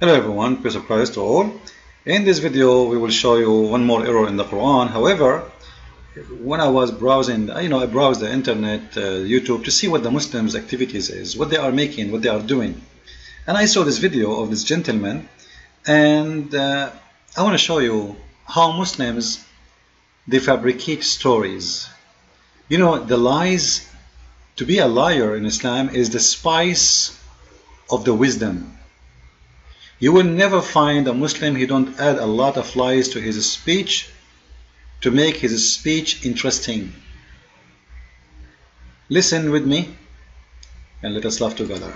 Hello everyone, peace of Christ to all. In this video we will show you one more error in the Quran. However, when I was browsing, I browsed the internet, YouTube, to see what the Muslims activities is, what they are making, what they are doing. And I saw this video of this gentleman, and I want to show you how Muslims, they fabricate stories. You know, the lies, to be a liar in Islam is the spice of the wisdom. You will never find a Muslim who don't add a lot of lies to his speech to make his speech interesting. Listen with me and let us laugh together.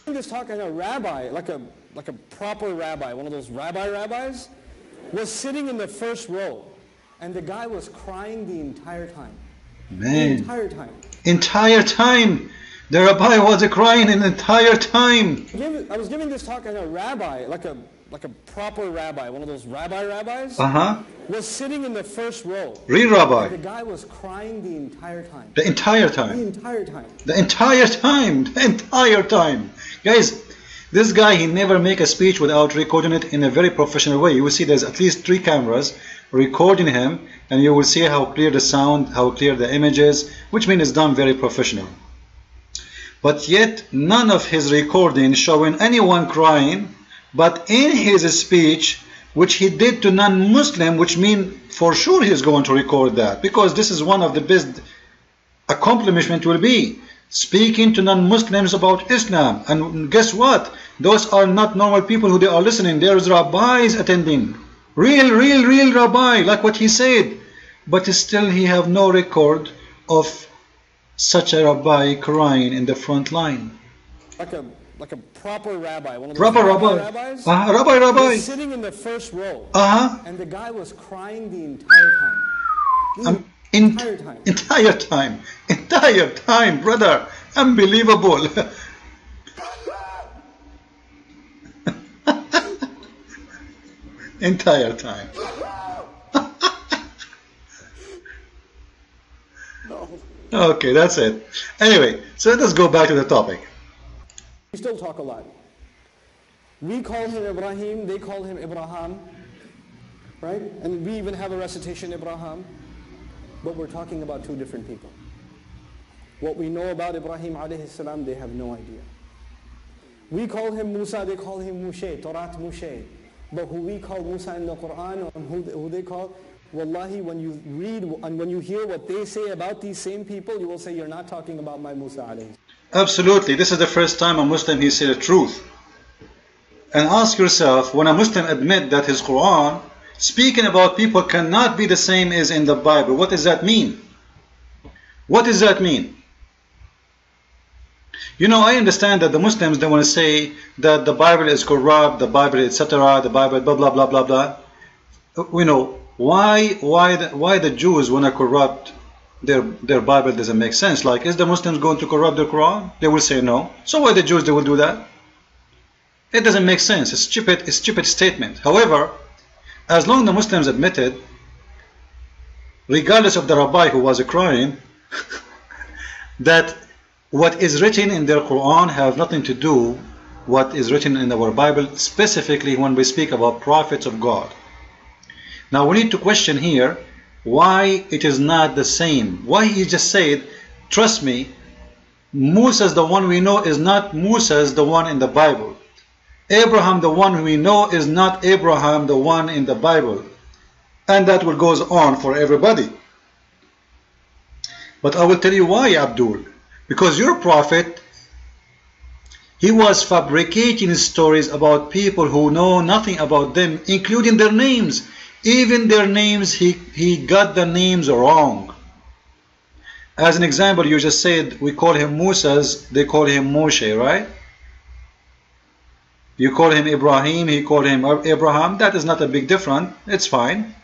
I'm just talking, a rabbi, like a proper rabbi, one of those rabbis, was sitting in the first row, and the guy was crying the entire time. Man. The entire time. Entire time. The rabbi was crying the entire time. I was giving this talk, and a rabbi, like a proper rabbi, one of those rabbis, was sitting in the first row. Real rabbi. And the guy was crying the entire time. The entire time. The entire time. The entire time. The entire time. Guys, this guy, he never make a speech without recording it in a very professional way. You will see there's at least 3 cameras recording him, and you will see how clear the sound, how clear the images, which means it's done very professional. But yet none of his recording showing anyone crying, but in his speech, which he did to non-Muslim, which means for sure he's going to record that, because this is one of the best accomplishment will be speaking to non-Muslims about Islam. And guess what? Those are not normal people who they are listening. There's rabbis attending, real rabbi, like what he said. But still he have no record of such a rabbi crying in the front line. Like a proper rabbi, one of those rabbis. Rabbi. Was sitting in the first row. And the guy was crying the entire time. Entire time, brother. Unbelievable. Entire time. No. Okay, that's it. Anyway, so let us go back to the topic. We still talk a lot. We call him Ibrahim, they call him Ibrahim, right? And we even have a recitation Ibrahim, but we're talking about 2 different people. What we know about Ibrahim alayhi salam, they have no idea. We call him Musa, they call him Mushe, Torat Mushe. But who we call Musa in the Quran, and who they call, wallahi, when you read and when you hear what they say about these same people, you will say, you're not talking about my Musa alayhi. Absolutely. This is the first time a Muslim he said the truth. And ask yourself, when a Muslim admit that his Quran speaking about people cannot be the same as in the Bible, what does that mean? What does that mean? You know, I understand that the Muslims, they want to say that the Bible is corrupt, the Bible, etc., the Bible, blah, blah, blah, blah, blah. You know, why the Jews want to corrupt their Bible? Doesn't make sense. Like, is the Muslims going to corrupt their Quran? They will say no. So why the Jews, they will do that? It doesn't make sense. It's stupid statement. However, as long as the Muslims admitted, regardless of the rabbi who was crying, that what is written in their Quran have nothing to do what is written in our Bible, specifically when we speak about prophets of God. Now we need to question here why it is not the same. Why he just said, trust me, Musa, the one we know, is not Musa, the one in the Bible. Abraham, the one we know, is not Abraham, the one in the Bible. And that will goes on for everybody. But I will tell you why, Abdul. Because your prophet, he was fabricating stories about people who know nothing about them, including their names. Even their names, he got the names wrong. As an example, you just said, we call him Musa's, they call him Moshe, right? You call him Ibrahim, he called him Abraham. That is not a big difference. It's fine.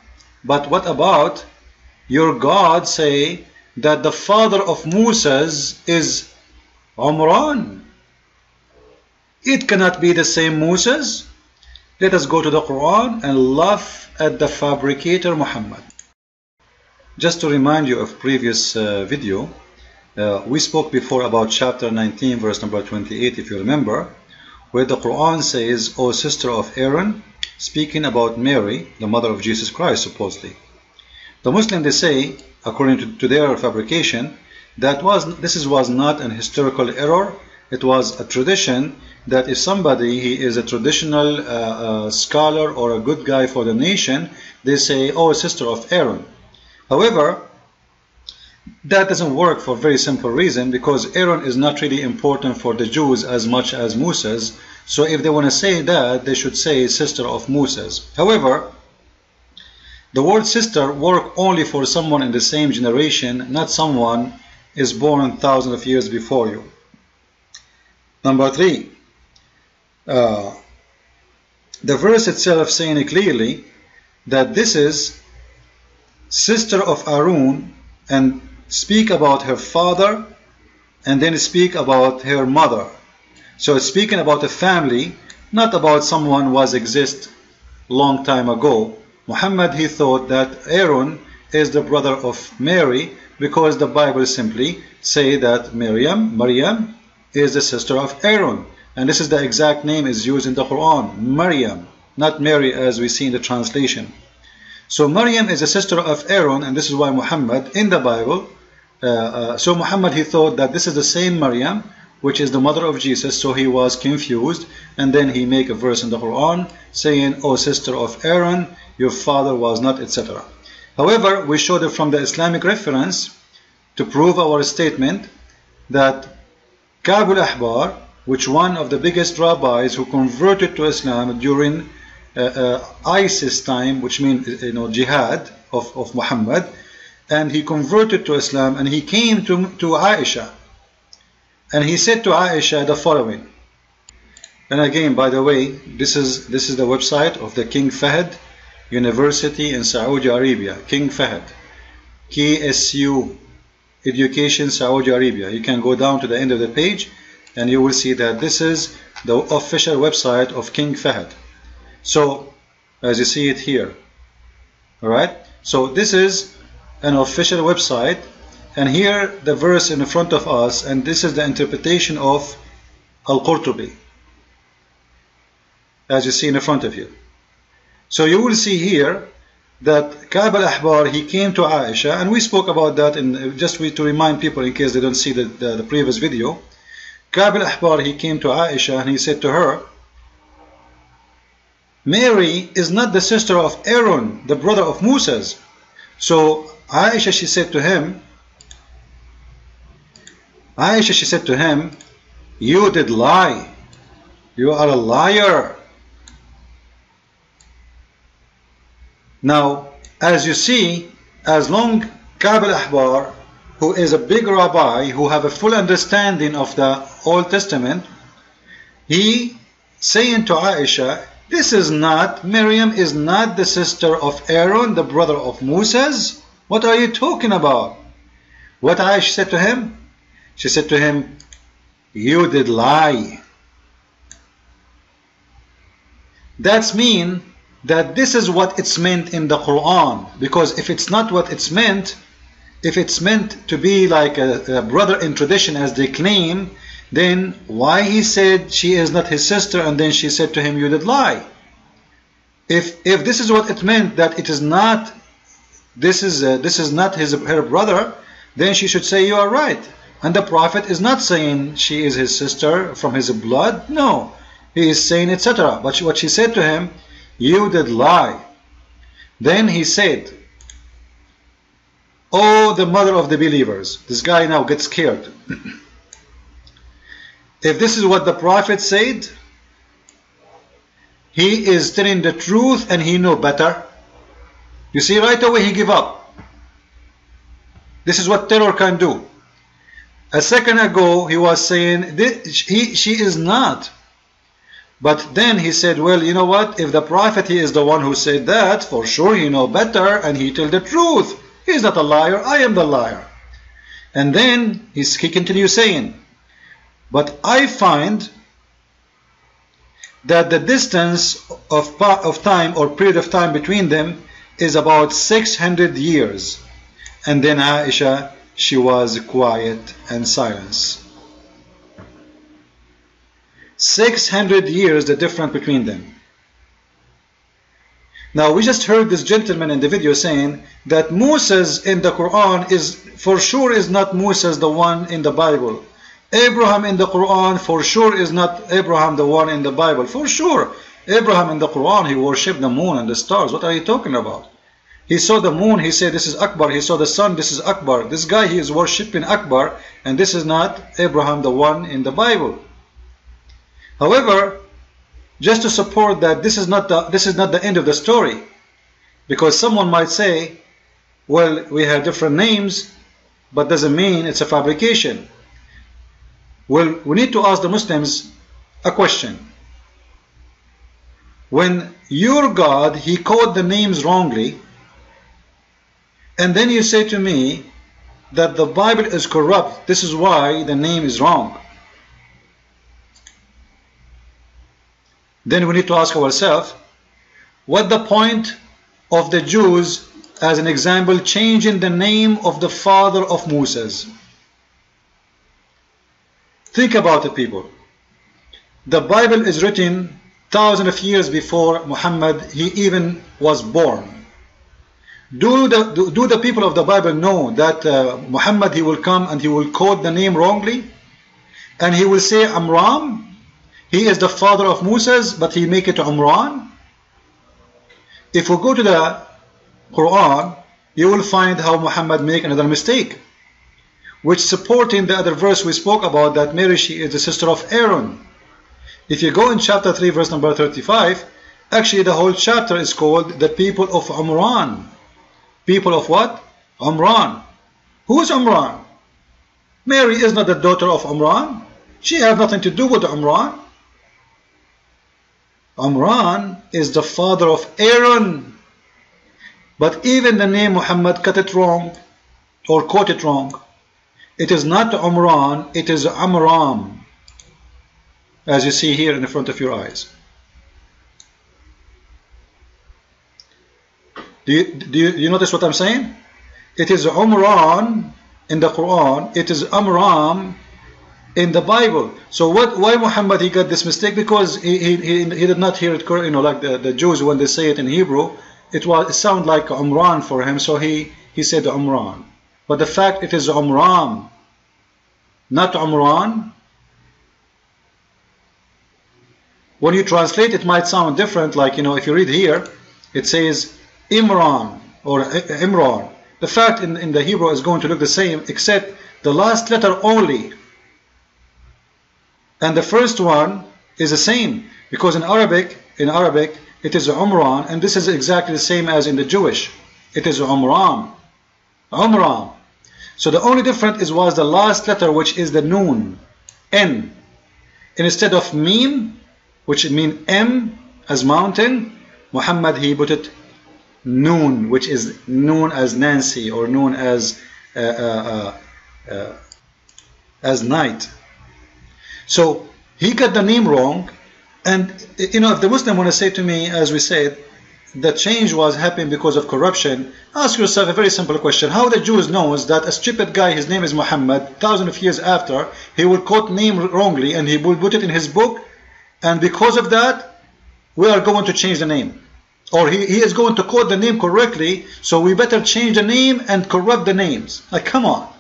But what about your God say that the father of Musa's is Umran? It cannot be the same Musa's. Let us go to the Quran and laugh at the fabricator Muhammad. Just to remind you of previous video, we spoke before about chapter 19 verse number 28, if you remember, where the Quran says, O sister of Aaron, speaking about Mary, the mother of Jesus Christ, supposedly. The Muslims, they say, according to their fabrication, that this was not an historical error. It was a tradition that if somebody he is a traditional scholar or a good guy for the nation, they say, oh, sister of Aaron. However, that doesn't work for a very simple reason, because Aaron is not really important for the Jews as much as Moses. So if they want to say that, they should say sister of Moses. However, the word sister work only for someone in the same generation, not someone is born thousands of years before you. Number 3, the verse itself saying clearly that this is sister of Aaron, and speak about her father and then speak about her mother. So it's speaking about a family, not about someone who was exist long time ago. Muhammad, he thought that Aaron is the brother of Mary, because the Bible simply say that Maryam is the sister of Aaron, and this is the exact name is used in the Quran, Maryam, not Mary as we see in the translation. So Maryam is a sister of Aaron, and this is why Muhammad in the Bible, so Muhammad, he thought that this is the same Maryam, which is the mother of Jesus, so he was confused, and then he make a verse in the Quran saying, O sister of Aaron, your father was not, etc. However, we showed it from the Islamic reference to prove our statement that Ka'b al-Ahbar, which one of the biggest rabbis who converted to Islam during ISIS time, which means jihad of Muhammad, and he converted to Islam, and he came to Aisha, and he said to Aisha the following. And again, by the way, this is the website of the King Fahd University in Saudi Arabia, King Fahd, KSU Education, Saudi Arabia. You can go down to the end of the page and you will see that this is the official website of King Fahd. So as you see it here, alright, so this is an official website, and here the verse in front of us, and this is the interpretation of Al-Qurtubi, as you see in front of you. So you will see here that Ka'b al-Ahbar, he came to Aisha, and we spoke about that in just to remind people in case they don't see the previous video. Ka'b al-Ahbar, he came to Aisha and he said to her, Mary is not the sister of Aaron, the brother of Moses. So Aisha, she said to him, you did lie. You are a liar. Now, as you see, as long Ka'b al-Ahbar, who is a big rabbi, who have a full understanding of the Old Testament, he saying to Aisha, this is not, Miriam is not the sister of Aaron, the brother of Moses. What are you talking about? What Aisha said to him? She said to him, you did lie. That's mean that this is what it's meant in the Quran, because if it's not what it's meant, if it's meant to be like a brother in tradition as they claim, then why he said she is not his sister and then she said to him, you did lie? If this is what it meant, that it is not, this is not her brother, then she should say you are right. And the Prophet is not saying she is his sister from his blood. No, he is saying etc. But what she said to him, you did lie. Then he said, oh, the mother of the believers. This guy now gets scared. If this is what the Prophet said, he is telling the truth and he know better. You see, right away he give up. This is what terror can do. A second ago he was saying she is not. But then he said, well, you know what, if the Prophet, he is the one who said that, for sure he know better and he tell the truth. He is not a liar, I am the liar. And then he continues saying, but I find that the distance of time or period of time between them is about 600 years. And then Aisha, she was quiet and silence. 600 years the difference between them. Now we just heard this gentleman in the video saying that Moses in the Quran is for sure is not Moses the one in the Bible. Abraham in the Quran for sure is not Abraham the one in the Bible. For sure, Abraham in the Quran, he worshipped the moon and the stars. What are you talking about? He saw the moon, he said this is Akbar. He saw the sun, this is Akbar. This guy, he is worshipping Akbar, and this is not Abraham the one in the Bible. However, just to support that this is not the end of the story, because someone might say, well, we have different names, but doesn't mean it's a fabrication. Well, we need to ask the Muslims a question. When your God, he coded the names wrongly, and then you say to me that the Bible is corrupt, this is why the name is wrong. Then we need to ask ourselves, what the point of the Jews, as an example, changing the name of the father of Moses? Think about it, people. The Bible is written thousands of years before Muhammad he even was born. Do the people of the Bible know that Muhammad, he will come and he will code the name wrongly, and he will say Amram? He is the father of Moses, but he make it Umran. If we go to the Quran, you will find how Muhammad make another mistake, which supporting the other verse we spoke about, that Mary, she is the sister of Aaron. If you go in chapter 3 verse number 35, actually the whole chapter is called the people of Umran. People of what? Umran. Who is Umran? Mary is not the daughter of Umran. She has nothing to do with Umran. Umran is the father of Aaron. But even the name Muhammad cut it wrong, or quote it wrong. It is not Umran, it is Amram, as you see here in the front of your eyes. Do you notice what I'm saying? It is Umran in the Quran, it is Amram in the Bible. So why Muhammad he got this mistake? Because he did not hear it correctly, like the Jews when they say it in Hebrew, it sounded like Umran for him, so he said Umran. But the fact it is Umram, not Umran. When you translate, it might sound different, like, if you read here, it says Imran or Imran. The fact in the Hebrew is going to look the same, except the last letter only. And the first one is the same, because in Arabic, it is Umran, and this is exactly the same as in the Jewish. It is Umran. Umran. So the only difference was the last letter, which is the Nun, N. And instead of Mim, which means M as mountain, Muhammad he put it Nun, which is known as Nancy, or known as night. So he got the name wrong, and if the Muslim want to say to me, as we said, the change was happening because of corruption, ask yourself a very simple question. How the Jews knows that a stupid guy, his name is Muhammad, thousands of years after, he will quote name wrongly and he will put it in his book, and because of that, we are going to change the name. Or he is going to quote the name correctly, so we better change the name and corrupt the names. Like, come on.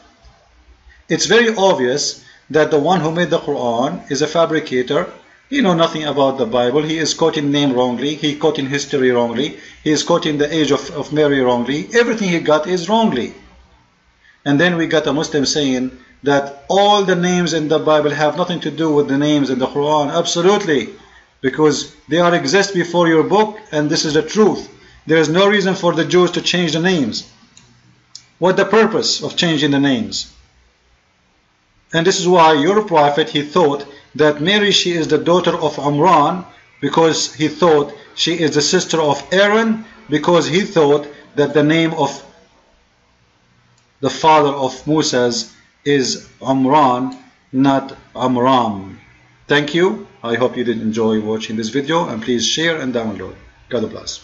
It's very obvious that the one who made the Quran is a fabricator. He knows nothing about the Bible. He is quoting name wrongly. He quoting history wrongly. He is quoting the age of Mary wrongly. Everything he got is wrongly. And then we got a Muslim saying that all the names in the Bible have nothing to do with the names in the Quran. Absolutely. Because they are exist before your book, and this is the truth. There is no reason for the Jews to change the names. What the purpose of changing the names? And this is why your prophet, he thought that Mary, she is the daughter of Umran, because he thought she is the sister of Aaron, because he thought that the name of the father of Moses is Umran, not Amram. Thank you. I hope you did enjoy watching this video, and please share and download. God bless.